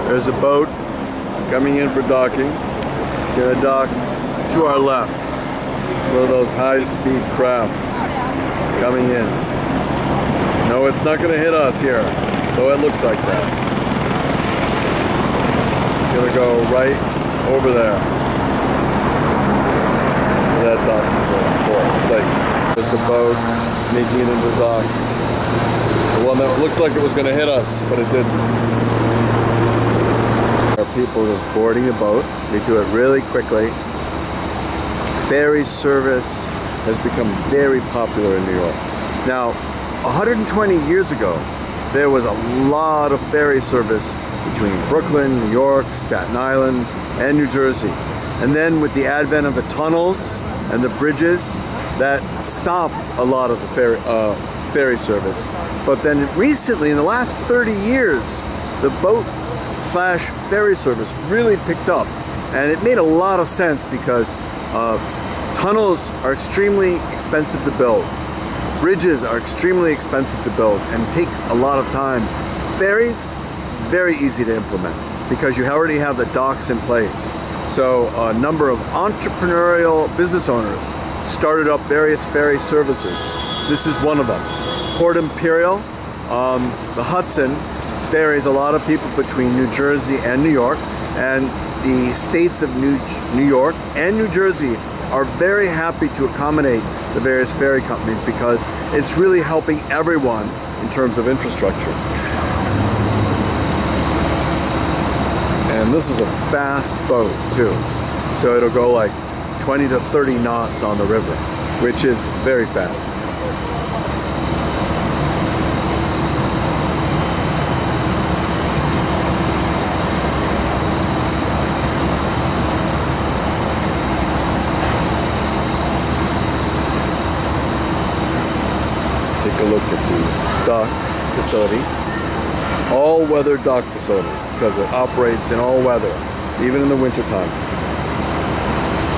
There's a boat coming in for docking. It's gonna dock to our left. It's one of those high-speed crafts coming in. No, it's not gonna hit us here, though it looks like that. It's gonna go right over there. That docking place. There's the boat making it into the dock. The one that looked like it was gonna hit us, but it didn't. People just boarding the boat. They do it really quickly. Ferry service has become very popular in New York. Now, 120 years ago, there was a lot of ferry service between Brooklyn, New York, Staten Island, and New Jersey. And then with the advent of the tunnels and the bridges, that stopped a lot of the ferry service. But then recently, in the last 30 years, the boat/ferry service really picked up, and it made a lot of sense because tunnels are extremely expensive to build, bridges are extremely expensive to build and take a lot of time. Ferries, very easy to implement because you already have the docks in place. So a number of entrepreneurial business owners started up various ferry services. This is one of them. Port Imperial, the Hudson, ferries a lot of people between New Jersey and New York, and the states of New York and New Jersey are very happy to accommodate the various ferry companies because it's really helping everyone in terms of infrastructure. And this is a fast boat too, so it'll go like 20 to 30 knots on the river, which is very fast. Take a look at the dock facility, all-weather dock facility, because it operates in all weather, even in the wintertime.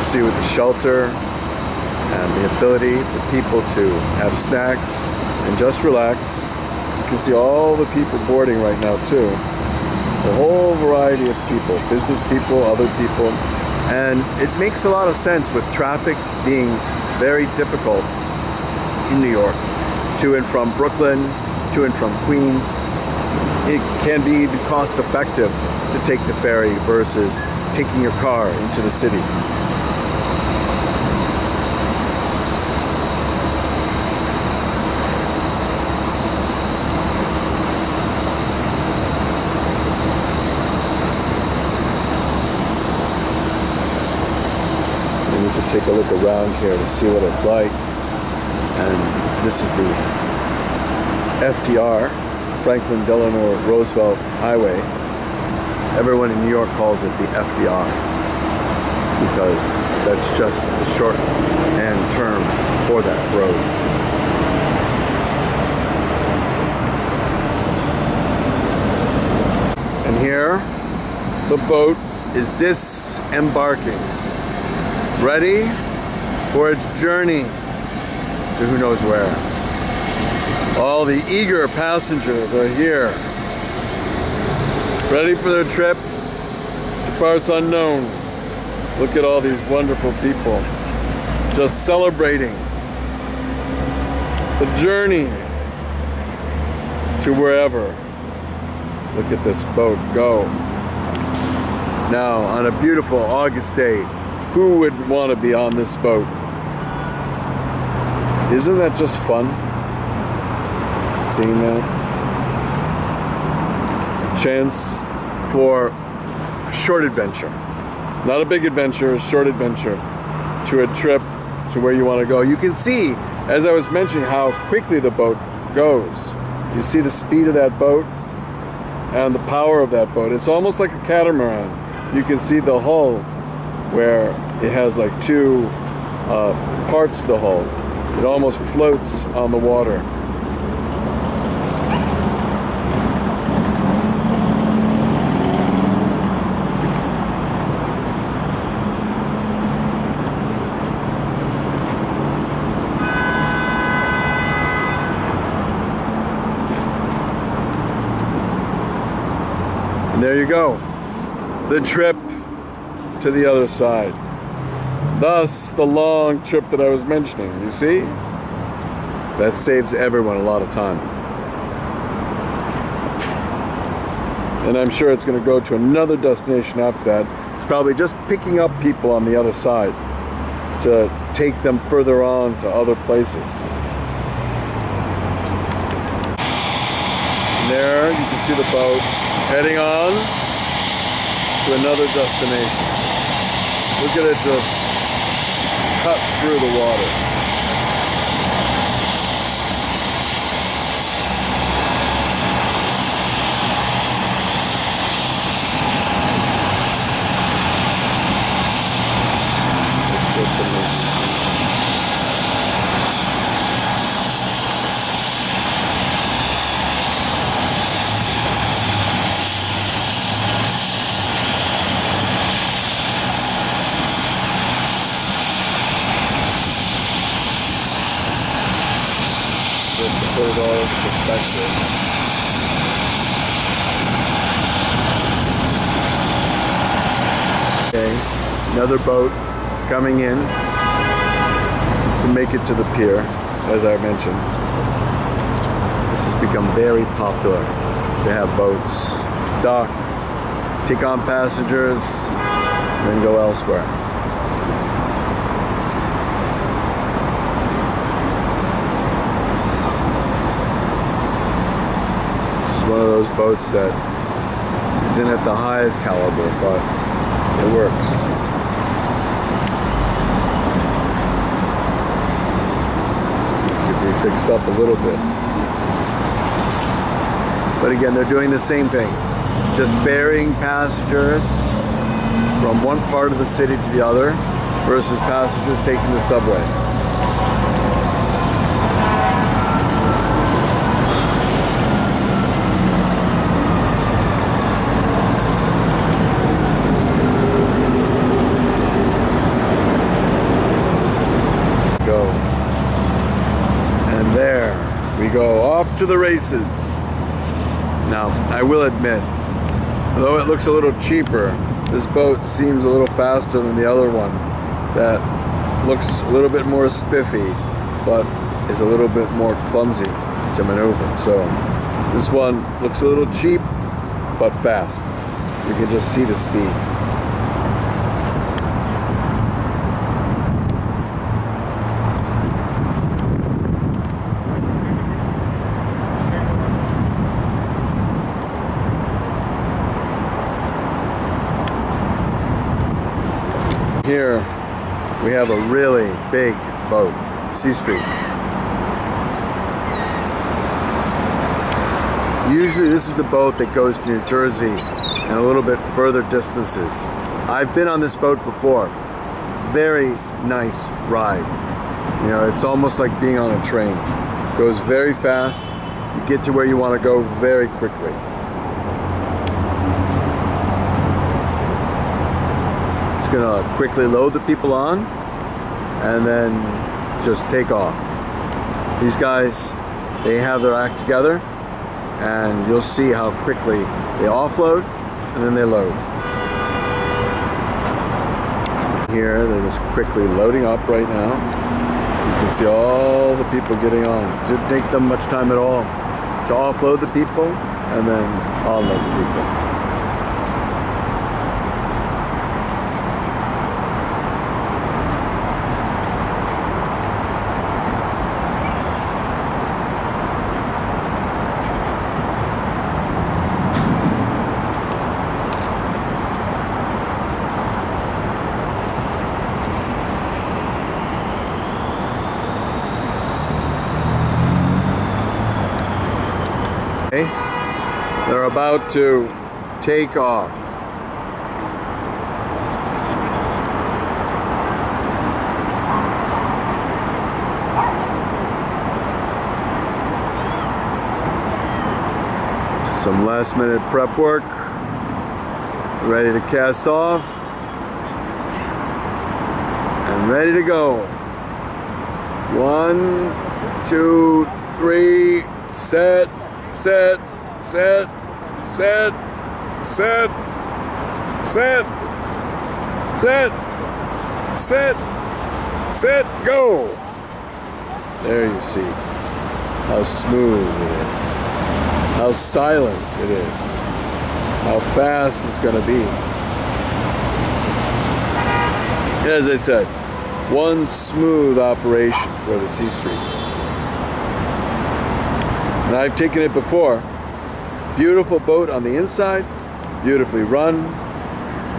See with the shelter and the ability for people to have snacks and just relax. You can see all the people boarding right now too. A whole variety of people, business people, other people. And it makes a lot of sense with traffic being very difficult in New York. To and from Brooklyn, to and from Queens. It can be even cost effective to take the ferry versus taking your car into the city. And you can take a look around here to see what it's like. And this is the FDR, Franklin Delano Roosevelt Highway. Everyone in New York calls it the FDR because that's just the shorthand term for that road. And here, the boat is disembarking, ready for its journey to who knows where. All the eager passengers are here, ready for their trip to parts unknown. Look at all these wonderful people just celebrating the journey to wherever. Look at this boat go. Now, on a beautiful August day, who would want to be on this boat? Isn't that just fun? Seeing that? Chance for a short adventure. Not a big adventure, a short adventure to a trip to where you want to go. You can see, as I was mentioning, how quickly the boat goes. You see the speed of that boat and the power of that boat. It's almost like a catamaran. You can see the hull where it has like two parts to the hull. It almost floats on the water. And there you go. The trip to the other side. Thus, the long trip that I was mentioning. You see? That saves everyone a lot of time. And I'm sure it's going to go to another destination after that. It's probably just picking up people on the other side to take them further on to other places. And there you can see the boat heading on to another destination. Look at it just cut through the water. Just to put it all into perspective. Okay, another boat coming in to make it to the pier, as I mentioned. This has become very popular to have boats dock, take on passengers, and then go elsewhere. One of those boats that isn't at the highest caliber, but it works. Could be fixed up a little bit. But again, they're doing the same thing. Just ferrying passengers from one part of the city to the other versus passengers taking the subway. And there we go, off to the races. Now, I will admit, although it looks a little cheaper, this boat seems a little faster than the other one that looks a little bit more spiffy, but is a little bit more clumsy to maneuver. So this one looks a little cheap, but fast. You can just see the speed. Here we have a really big boat, C Street. Usually this is the boat that goes to New Jersey and a little bit further distances. I've been on this boat before. Very nice ride. You know, it's almost like being on a train. Goes very fast. You get to where you want to go very quickly. Gonna quickly load the people on and then just take off. These guys, they have their act together, and you'll see how quickly they offload and then they load. Here they're just quickly loading up right now. You can see all the people getting on. Didn't take them much time at all to offload the people and then onload the people. They're about to take off. Just some last minute prep work. Ready to cast off. And ready to go. 1, 2, 3, set, set, set, set, set, set, set, set, set, go. There you see how smooth it is, how silent it is, how fast it's going to be. As I said, one smooth operation for the C Street. And I've taken it before. Beautiful boat on the inside, beautifully run,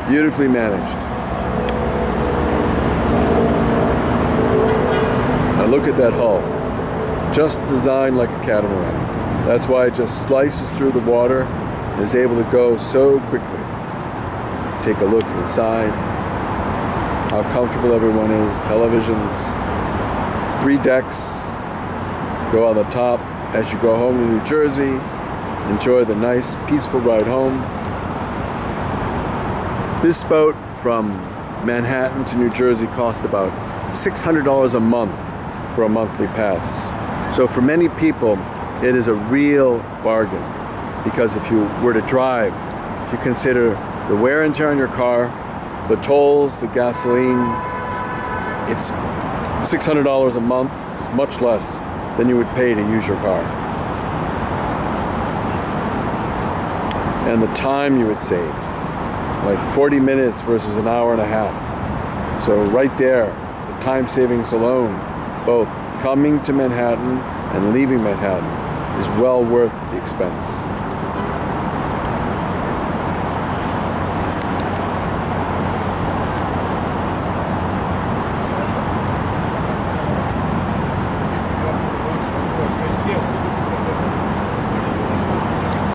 beautifully managed. Now look at that hull. Just designed like a catamaran. That's why it just slices through the water and is able to go so quickly. Take a look inside. How comfortable everyone is. Televisions. 3 decks. Go on the top as you go home to New Jersey. Enjoy the nice, peaceful ride home. This boat from Manhattan to New Jersey cost about $600 a month for a monthly pass. So for many people, it is a real bargain. Because if you were to drive, if you consider the wear and tear on your car, the tolls, the gasoline, it's $600 a month. It's much less than you would pay to use your car. And the time you would save, like 40 minutes versus an hour and a half. So right there, the time savings alone, both coming to Manhattan and leaving Manhattan, is well worth the expense.